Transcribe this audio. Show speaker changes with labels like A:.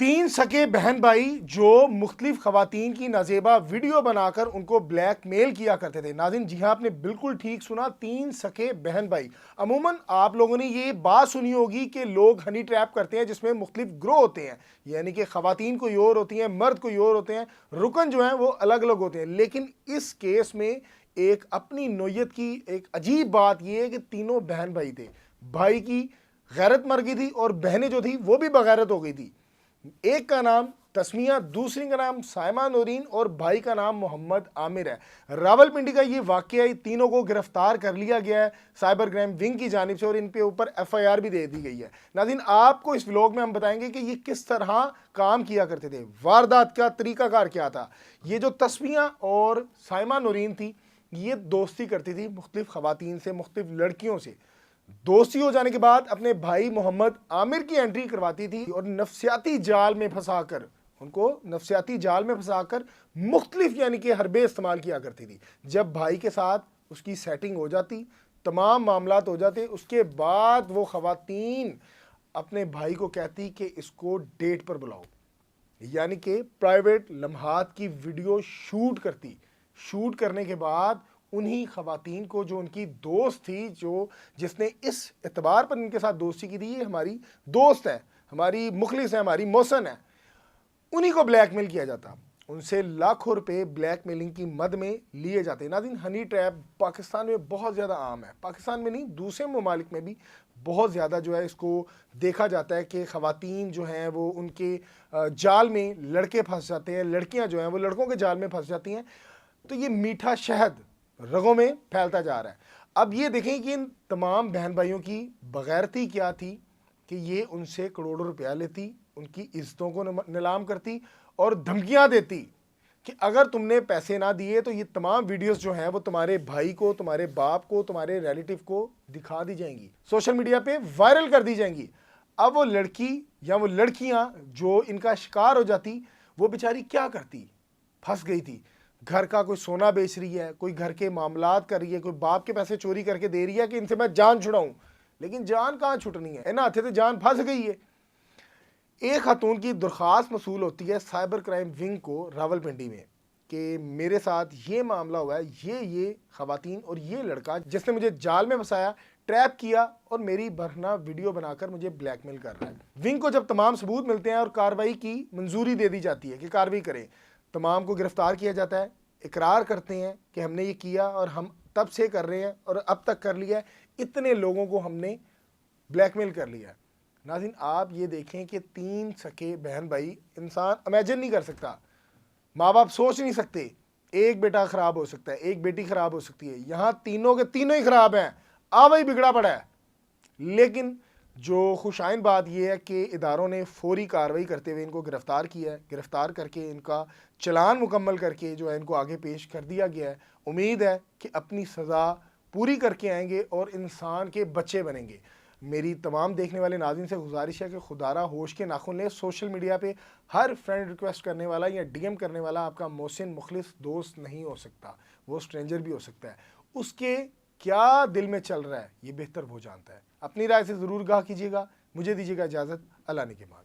A: तीन सके बहन भाई जो मुख्तलिफ खवातीन की नाजेबा वीडियो बनाकर उनको ब्लैकमेल किया करते थे। नाज़रीन, जी हाँ, आपने बिल्कुल ठीक सुना, तीन सके बहन भाई। अमूमन आप लोगों ने ये बात सुनी होगी कि लोग हनी ट्रैप करते हैं जिसमें मुख्तलिफ ग्रोह होते हैं, यानी कि खवातीन कोई और होती हैं, मर्द कोई और होते हैं, रुकन जो हैं वो अलग अलग होते हैं। लेकिन इस केस में एक अपनी नोयत की एक अजीब बात यह है कि तीनों बहन भाई थे। भाई की गैरत मर गई थी और बहनें जो थी वो भी बगैरत हो गई थी। एक का नाम तस्मिया, दूसरी का नाम साइमा नूरीन और भाई का नाम मोहम्मद आमिर है। रावलपिंडी का ये वाकया, तीनों को गिरफ्तार कर लिया गया है साइबर क्राइम विंग की जानिब से और इन पे ऊपर एफआईआर भी दे दी गई है। नाज़रीन, आपको इस व्लॉग में हम बताएंगे कि ये किस तरह काम किया करते थे, वारदात का तरीकाकार क्या था। ये जो तस्मिया और साइमा नूरीन थी, ये दोस्ती करती थी मुख्तलिफ खवातीन से, मुख्तलिफ लड़कियों से। दोस्ती हो जाने के बाद अपने भाई मोहम्मद आमिर की एंट्री करवाती थी और नफ्सियाती जाल में फंसाकर उनको नफ्सियाती जाल में फंसाकर मुख्तलिफ यानी कि हरबे इस्तेमाल किया करती थी। जब भाई के साथ उसकी सेटिंग हो जाती, तमाम मामलात हो जाते, उसके बाद वो खवातीन अपने भाई को कहती कि इसको डेट पर बुलाओ, यानी कि प्राइवेट लम्हात की वीडियो शूट करती। शूट करने के बाद उन्हीं खवातीन को, जो उनकी दोस्त थी, जो जिसने इस एतबार पर इनके साथ दोस्ती की थी, ये हमारी दोस्त है, हमारी मुखलिस है, हमारी मोहसन है, उन्हीं को ब्लैकमेल किया जाता। उनसे लाखों रुपए ब्लैकमेलिंग की मद में लिए जाते। नाज़रीन, हनी ट्रैप पाकिस्तान में बहुत ज़्यादा आम है। पाकिस्तान में नहीं, दूसरे ममालिक में भी बहुत ज़्यादा जो है इसको देखा जाता है कि ख़वातीन जो हैं वो उनके जाल में लड़के फंस जाते हैं, लड़कियां जो हैं वो लड़कों के जाल में फंस जाती हैं। तो ये मीठा शहद रगों में फैलता जा रहा है। अब ये देखें कि इन तमाम बहन भाइयों की बगैरती क्या थी कि ये उनसे करोड़ों रुपया लेती, उनकी इज्जतों को नीलाम करती और धमकियां देती कि अगर तुमने पैसे ना दिए तो ये तमाम वीडियोस जो हैं वो तुम्हारे भाई को, तुम्हारे बाप को, तुम्हारे रिलेटिव को दिखा दी जाएंगी, सोशल मीडिया पे वायरल कर दी जाएंगी। अब वो लड़की या वो लड़कियां जो इनका शिकार हो जाती, वो बेचारी क्या करती, फंस गई थी। घर का कोई सोना बेच रही है, कोई घर के मामलात कर रही है, कोई बाप के पैसे चोरी करके दे रही है कि इनसे मैं जान छुड़ाऊं, लेकिन जान कहाँ छुटनी है ना, थे तो जान फंस गई है। एक खातून की दरख्वास्त मसूल होती है साइबर क्राइम विंग को रावलपिंडी में कि मेरे साथ ये मामला हुआ है, ये खवातीन और ये लड़का जिसने मुझे जाल में फंसाया, ट्रैप किया और मेरी बरहना वीडियो बनाकर मुझे ब्लैकमेल कर रहा है। विंग को जब तमाम सबूत मिलते हैं और कार्रवाई की मंजूरी दे दी जाती है कि कार्रवाई करें, तमाम को गिरफ्तार किया जाता है, इकरार करते हैं कि हमने ये किया और हम तब से कर रहे हैं और अब तक कर लिया है, इतने लोगों को हमने ब्लैकमेल कर लिया है। नाज़रीन, आप ये देखें कि तीन सके बहन भाई, इंसान इमेजिन नहीं कर सकता, माँ बाप सोच नहीं सकते, एक बेटा ख़राब हो सकता है, एक बेटी ख़राब हो सकती है, यहाँ तीनों के तीनों ही ख़राब हैं, वही बिगड़ा पड़ा है। लेकिन जो खुशाइन बात यह है कि इदारों ने फौरी कार्रवाई करते हुए इनको गिरफ़्तार किया है, गिरफ़्तार करके इनका चलान मुकम्मल करके जो है इनको आगे पेश कर दिया गया है। उम्मीद है कि अपनी सज़ा पूरी करके आएंगे और इंसान के बच्चे बनेंगे। मेरी तमाम देखने वाले नाज़रीन से गुजारिश है कि खुदारा होश के नाखून लें। सोशल मीडिया पे हर फ्रेंड रिक्वेस्ट करने वाला या डीएम करने वाला आपका मोहसिन मुखलिस दोस्त नहीं हो सकता, वो स्ट्रेंजर भी हो सकता है। उसके क्या दिल में चल रहा है ये बेहतर वो जानता है। अपनी राय से ज़रूर आगाह कीजिएगा। मुझे दीजिएगा इजाज़त। अल्लाह ने के बाद।